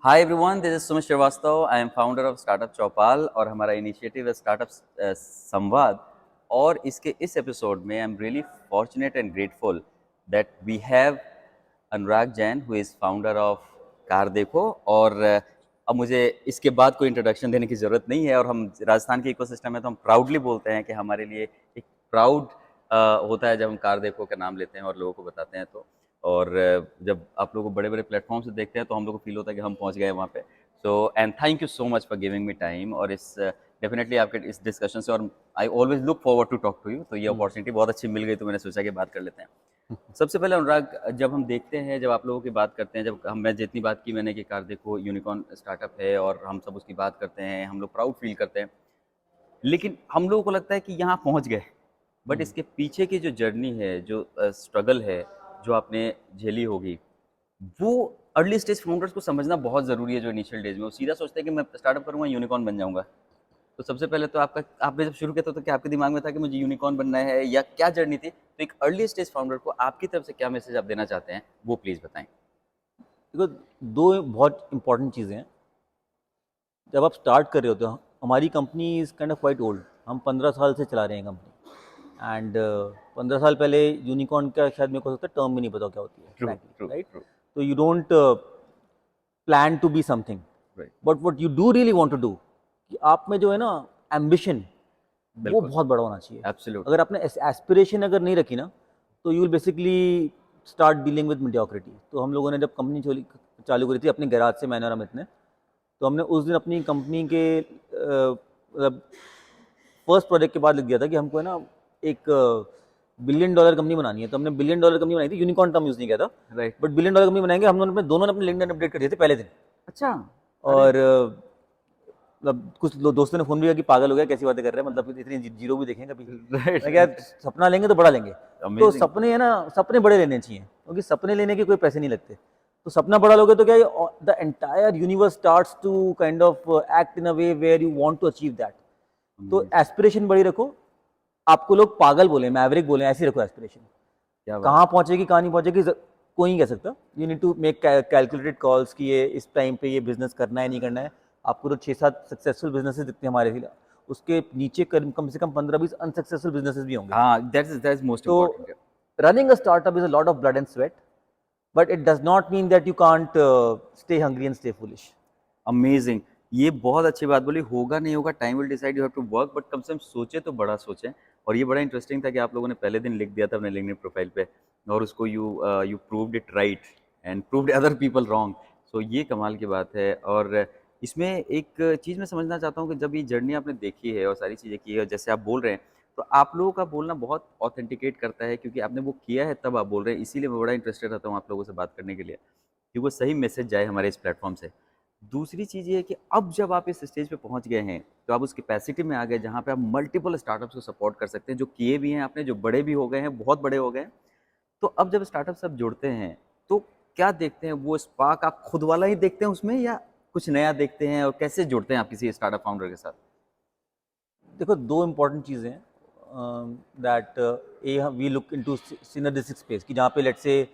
Hi everyone, this is Sumit Srivastava. I am founder of startup Chaupal और हमारा initiative है startup संवाद। और इसके इस एपिसोड में I am really fortunate and grateful that we have Anurag Jain who is founder of CarDekho. और अब मुझे इसके बाद कोई इंट्रोडक्शन देने की ज़रूरत नहीं है। और हम राजस्थान के इकोसिस्टम में तो हम प्राउडली बोलते हैं कि हमारे लिए एक प्राउड होता है जब हम कार देखो का नाम लेते हैं और लोगों को बताते हैं। तो और जब आप लोगों को बड़े-बड़े प्लेटफ़ॉर्म से देखते हैं तो हम लोग को फ़ील होता है कि हम पहुँच गए वहाँ पे। So and thank you so much for giving me time. और इस डेफ़िनेटली आपके इस डिस्कशन से और I always look forward to talk to you. तो ये अपॉर्च्युनिटी बहुत अच्छी मिल गई तो मैंने सोचा कि बात कर लेते हैं। सबसे पहले अनुराग, जब हम देखते हैं, जब आप लोगों की बात करते हैं, जब हम मैं जितनी बात की मैंने कि कार देखो यूनिकॉर्न स्टार्टअप है और हम सब उसकी बात करते हैं, हम लोग प्राउड फ़ील करते हैं। लेकिन हम लोगों को लगता है कि यहाँ पहुँच गए, बट इसके पीछे की जो जर्नी है, जो स्ट्रगल है, जो आपने झेली होगी, वो अर्ली स्टेज फाउंडर्स को समझना बहुत ज़रूरी है। जो इनिशियल डेज में वो सीधा सोचते हैं कि मैं स्टार्टअप करूँगा, यूनिकॉर्न बन जाऊँगा। तो सबसे पहले तो आपने जब शुरू किया था तो क्या आपके दिमाग में था कि मुझे यूनिकॉर्न बनना है, या क्या जर्नी थी? तो एक अर्ली स्टेज फाउंडर को आपकी तरफ से क्या मैसेज आप देना चाहते हैं, वो प्लीज़ बताएँ? देखो, दो बहुत इंपॉर्टेंट चीज़ें हैं। जब आप स्टार्ट कर रहे होते हो, हमारी company is kind of quite old. हम 15 साल से चला रहे हैं कंपनी। एंड 15 साल पहले यूनिकॉर्न का शायद मेरे को लगता है टर्म भी नहीं पता क्या होती है, true, frankly, true, right? True. तो you don't plan to be something, right, but what you do really want to do, कि आप में जो है ना एम्बिशन, वो बिल्कुल, बहुत बड़ा होना चाहिए। एब्सोल्युटली। अगर आपने एस्पिरेशन अगर नहीं रखी ना, तो you will basically start dealing with mediocrity. तो हम लोगों ने जब कंपनी चालू करी थी अपने गैराज से, मैंने और अमित ने, तो हमने उस दिन अपनी कंपनी के मतलब फर्स्ट प्रोजेक्ट के बाद लिख दिया था कि हमको है ना एक बिलियन डॉलर कंपनी बनानी है। तो हमने बिलियन डॉलर कंपनी बनाई थी, यूनिकॉर्न टर्म यूज़ नहीं किया था, right. But billion dollar company बनाएंगे। हम दोनों ने अपने लिंक्डइन अपडेट कर दिए थे पहले दिन। अच्छा, अरे! और मतलब कुछ दोस्तों ने फ़ोन भी किया कि पागल हो गया, कैसी बातें कर रहे हैं, मतलब इतनी जीरो भी देखें कभी। राइट, मैं क्या, सपना लेंगे तो बड़ा लेंगे। तो अमेज़िंग। सपने है ना, सपने बड़े लेने चाहिए, क्योंकि सपने लेने के कोई पैसे नहीं लगते। तो सपना बड़ा लोगे तो क्या, the entire universe starts to kind of act in a way where you want to achieve that. तो अमेज़िंग, एस्पिरेशन बड़ी रखो। आपको लोग पागल बोले, मैवरिक बोले, ऐसे ही रखो एस्पिरेशन। क्या बात कहाँ है। पहुंचेगी कहाँ नहीं पहुंचेगी कोई नहीं कह सकता। You need to make calculated calls कि ये इस टाइम पे ये बिजनेस करना है नहीं करना है। आपको तो 6-7 सक्सेसफुल बिजनेसेस दिखते हैं हमारे लिए, उसके नीचे कम से कम 15-20 अनसक्सेसफुल बिजनेसेस भी होंगे। हाँ, दैट्स मोस्ट तो important. Running a startup is a lot of blood and sweat, but it does not mean that you can't stay hungry and stay foolish. Amazing. ये बहुत अच्छी बात बोली, होगा नहीं होगा, time will decide, you have to work, but कम से कम सोचे तो बड़ा सोचें। और ये बड़ा इंटरेस्टिंग था कि आप लोगों ने पहले दिन लिख दिया था अपने लिंक्डइन प्रोफाइल पे, और उसको you proved it right and proved other people wrong. So ये कमाल की बात है। और इसमें एक चीज़ मैं समझना चाहता हूँ कि जब ये जर्नी आपने देखी है और सारी चीज़ें की है, जैसे आप बोल रहे हैं, तो आप लोगों का बोलना बहुत ऑथेंटिकेट करता है, क्योंकि आपने वो किया है तब आप बोल रहे हैं। इसीलिए मैं बड़ा इंटरेस्टेड रहता हूँ आप लोगों से बात करने के लिए, कि वो सही मैसेज जाए हमारे इस प्लेटफॉर्म से। दूसरी चीज़ ये है कि अब जब आप इस स्टेज पे पहुँच गए हैं, तो आप उस कैपेसिटी में आ गए जहाँ पे आप मल्टीपल स्टार्टअप्स को सपोर्ट कर सकते हैं, जो किए भी हैं आपने, जो बड़े भी हो गए हैं, बहुत बड़े हो गए हैं। तो अब जब स्टार्टअप्स आप जुड़ते हैं, तो क्या देखते हैं? वो स्पार्क आप खुद वाला ही देखते हैं उसमें, या कुछ नया देखते हैं? और कैसे जुड़ते हैं आप किसी स्टार्टअप फाउंडर के साथ? देखो, दो इंपॉर्टेंट चीज़ें हैं that A V look into synergistic space, कि जहाँ पे लेट्स से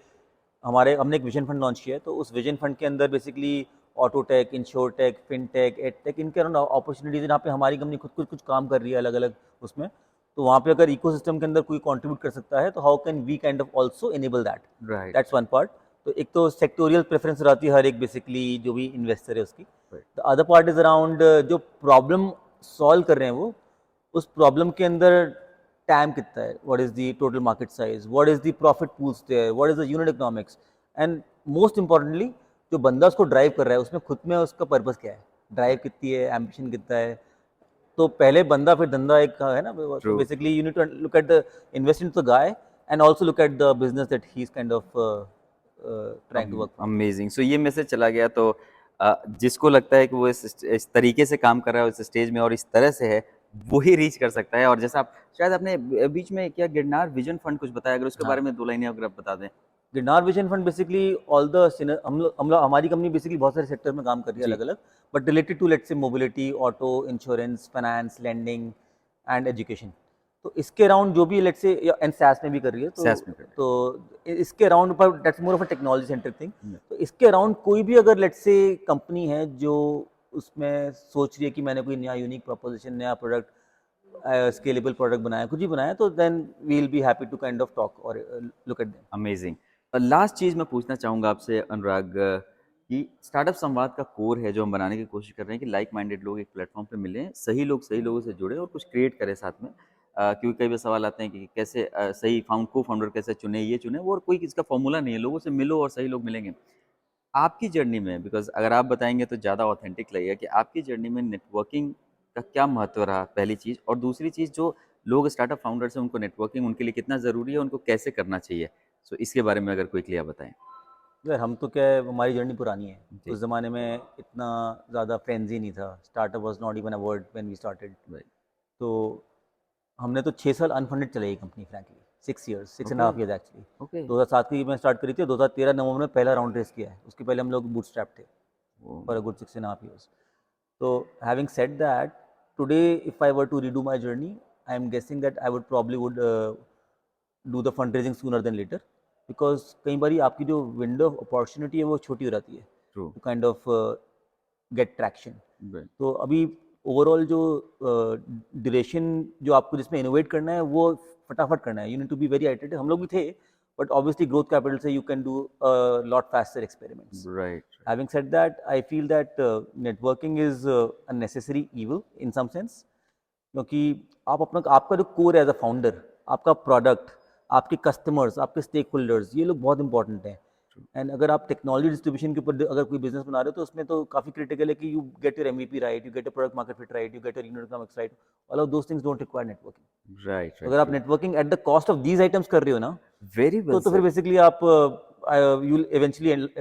हमने एक विजन फंड लॉन्च किया है। तो उस विजन फंड के अंदर basically Autotech, insurtech, fintech, edtech, इनके अराउंड अपॉर्चुनिटीज है जहाँ पे हमारी कंपनी खुद कुछ काम कर रही है अलग अलग उसमें। तो वहाँ पे अगर इकोसिस्टम के अंदर कोई कंट्रीब्यूट कर सकता है, तो how can we kind of also enable that. Right, that's one part. तो एक तो सेक्टोरियल प्रेफरेंस रहती है हर एक बेसिकली जो भी इन्वेस्टर है उसकी। Right. The other part is around जो प्रॉब्लम सॉल्व कर रहे हैं वो, उस प्रॉब्लम के अंदर टैम कितना है, what is the total market size, what is the profit pools there, what is the unit economics, and most importantly जो बंदा उसको ड्राइव कर रहा है उसमें खुद में उसका पर्पस क्या है, ड्राइव कितनी है, एम्बिशन कितना है। तो पहले बंदा फिर धंधा एक है ना। तो true. Basically you need to look at the invest in the guy and also look at the business that he is kind of trying to work for. Amazing. So ये मैसेज चला गया तो जिसको लगता है कि वो इस तरीके से काम कर रहा है उस स्टेज में और इस तरह से है, वो ही रीच कर सकता है। और जैसा आप शायद आपने बीच में क्या गिरनार विजन फंड कुछ बताया, अगर उसके हाँ, बारे में दो लाइनें अगर आप बता दें। Girnar vision fund basically all the हमारी कंपनी बेसिकली बहुत सारे सेक्टर में काम कर रही है जी। अलग अलग, but related to let's say mobility, auto, insurance, finance, lending and education. तो इसके अराउंड जो भी लेट्स से एंड SaaS में भी कर रही है, SaaS में कर रही है। तो इसके अराउंड पर that's more of a technology centric thing. Yeah. तो इसके अराउंड कोई भी अगर लेट्स से कंपनी है जो उसमें सोच रही है कि मैंने कोई नया यूनिक प्रोपोजिशन, नया प्रोडक्ट, स्केलेबल प्रोडक्ट बनाया, कुछ भी बनाया, तो then we will be happy to kind of talk और look at them. Amazing. Last चीज़ मैं पूछना चाहूँगा आपसे अनुराग, कि स्टार्टअप संवाद का कोर है जो हम बनाने की कोशिश कर रहे हैं कि लाइक माइंडेड लोग एक प्लेटफॉर्म पे मिलें, सही लोग सही लोगों से जुड़े और कुछ क्रिएट करें साथ में। क्योंकि कई बार सवाल आते हैं कि कैसे सही को फाउंडर कैसे चुने, ये चुने वो, और कोई इसका फॉर्मूला नहीं है, लोगों से मिलो और सही लोग मिलेंगे। आपकी जर्नी में, बिकॉज़ अगर आप बताएँगे तो ज़्यादा ऑथेंटिक लगेगा, कि आपकी जर्नी में नेटवर्किंग का क्या महत्व रहा, पहली चीज़, और दूसरी चीज़ जो लोग स्टार्टअप फाउंडर्स हैं उनको नेटवर्किंग उनके लिए कितना ज़रूरी है, उनको कैसे करना चाहिए? सो इसके बारे में अगर क्विकली आप बताएँ। यार हम तो क्या है, हमारी जर्नी पुरानी है। जी। उस ज़माने में इतना ज़्यादा फ्रेंजी नहीं था, startup was not even a word when we started. Right. तो हमने तो 6 साल अनफंडेड चलाई company frankly, 6 years, 6 and okay, half years actually. Okay. 2007 की मैं स्टार्ट करी थी, 2013 नवंबर में पहला राउंड रेस किया है। उसके पहले हम लोग बूटस्ट्रैप थे oh! For a good 6 and half years. So having said that, today if I were to redo my journey, I am guessing that I would probably would do the fundraising sooner than later, because कई बारी आपकी जो window of opportunity है वो छोटी हो जाती है true, to kind of get traction। Right, तो अभी ओवरऑल जो ड्यूरेशन जो आपको जिसमें इनोवेट करना है वो फटाफट करना है, you need to be very iterative. हम लोग भी थे, बट ऑब्वियसली ग्रोथ कैपिटल से you can do lot faster experiments. Right, Having said that, I feel that networking is a necessary evil in some sense, क्योंकि आप अपना आपका जो कोर एज अ फाउंडर, आपका प्रोडक्ट, आपके कस्टमर्स, आपके stake holders, ये लोग बहुत इंपॉर्टेंट हैं। ट्रू, एंड अगर आप टेक्नोलॉजी डिस्ट्रीब्यूशन के ऊपर अगर कोई बिजनेस बना रहे हो तो उसमें तो काफ़ी क्रिटिकल है कि you get your MVP right, you get your product market fit right, you get your unit economics right. All of those things don't require networking. Right, अगर राइट, आप true. Networking at the cost of these items कर रहे हो ना, very well तो फिर said, basically आप you will eventually might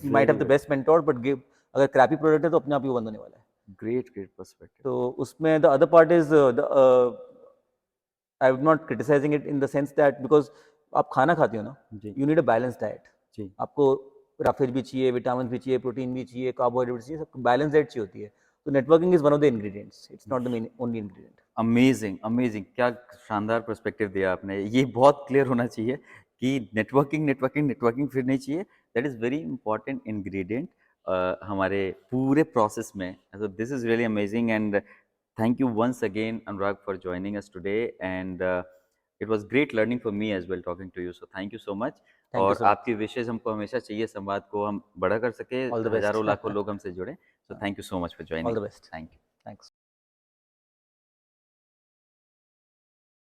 very have the well best mentor, but give अगर क्रैपी प्रोडक्ट है तो अपने आप ही वो बंद होने वाला है। Great, great perspective. तो उसमें the other part is the I am not criticizing it in the sense that because आप खाना खाते हो ना, जी, you need a balance diet. जी, आपको राफेज भी चाहिए, विटामिन भी चाहिए, प्रोटीन भी चाहिए, कार्बोहाइड्रेट भी चाहिए, सब बैलेंस डाइट चाहिए होती है। तो networking is one of the ingredients, it's not the main only ingredient. Amazing, amazing, क्या शानदार पर्सपेक्टिव दिया आपने। ये बहुत क्लियर होना चाहिए कि नेटवर्किंग, नेटवर्किंग, नेटवर्किंग फिर नहीं चाहिए, that is very important ingredient हमारे पूरे प्रोसेस में। So this is really amazing, and thank you once again, Anurag, for joining us today. And it was great learning for me as well talking to you. So thank you so much. Thank you और so much. आपकी विशेष हमको हमेशा चाहिए, संवाद को हम बड़ा कर सके, ऑल द बेस्ट। हज़ारों लाखों लोग हमसे जुड़ें। So thank you so much for all joining. The best. Thank you. Thanks.